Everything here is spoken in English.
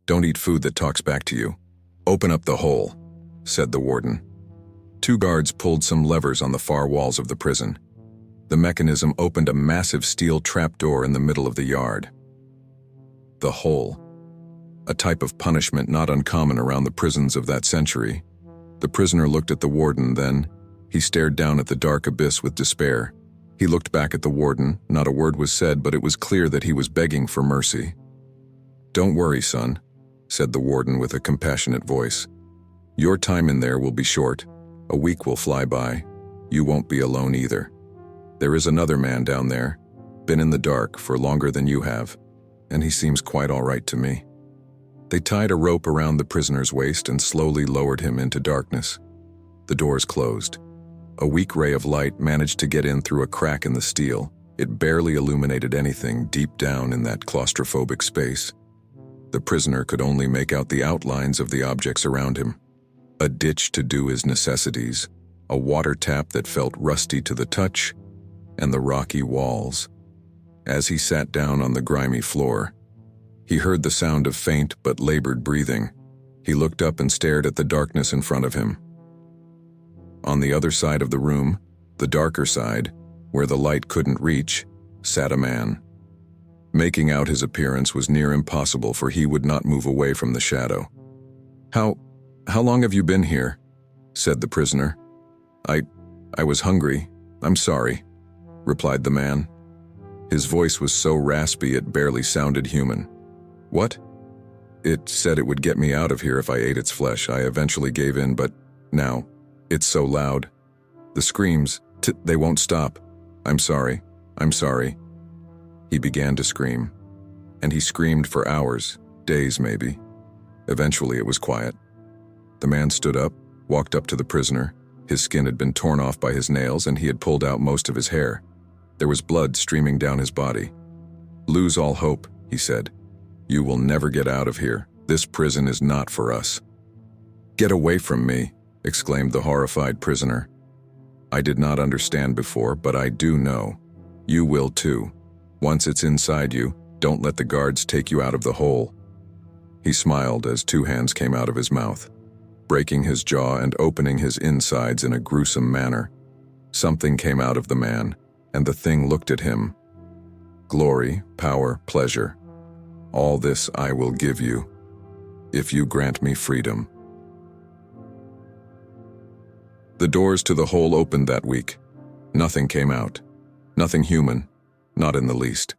Don't eat food that talks back to you. Open up the hole, said the warden. Two guards pulled some levers on the far walls of the prison. The mechanism opened a massive steel trapdoor in the middle of the yard. The hole. A type of punishment not uncommon around the prisons of that century. The prisoner looked at the warden, then he stared down at the dark abyss with despair. He looked back at the warden. Not a word was said, but it was clear that he was begging for mercy. "Don't worry, son," said the warden with a compassionate voice. "Your time in there will be short. A week will fly by. You won't be alone either. There is another man down there, been in the dark for longer than you have, and he seems quite all right to me." They tied a rope around the prisoner's waist and slowly lowered him into darkness. The doors closed. A weak ray of light managed to get in through a crack in the steel. It barely illuminated anything deep down in that claustrophobic space. The prisoner could only make out the outlines of the objects around him. A ditch to do his necessities, a water tap that felt rusty to the touch, and the rocky walls. As he sat down on the grimy floor, he heard the sound of faint but labored breathing. He looked up and stared at the darkness in front of him. On the other side of the room, the darker side, where the light couldn't reach, sat a man. Making out his appearance was near impossible, for he would not move away from the shadow. How long have you been here?" said the prisoner. I was hungry. I'm sorry," replied the man. His voice was so raspy it barely sounded human. "What?" "It said it would get me out of here if I ate its flesh. I eventually gave in, but now, it's so loud. The screams, they won't stop. I'm sorry. I'm sorry." He began to scream. And he screamed for hours, days maybe. Eventually it was quiet. The man stood up, walked up to the prisoner. His skin had been torn off by his nails and he had pulled out most of his hair. There was blood streaming down his body. "Lose all hope," he said. "You will never get out of here. This prison is not for us." "Get away from me," exclaimed the horrified prisoner. "I did not understand before, but I do know. You will too. Once it's inside you, don't let the guards take you out of the hole." He smiled as two hands came out of his mouth, breaking his jaw and opening his insides in a gruesome manner. Something came out of the man, and the thing looked at him. "Glory, power, pleasure. All this I will give you, if you grant me freedom." The doors to the hole opened that week. Nothing came out. Nothing human, not in the least.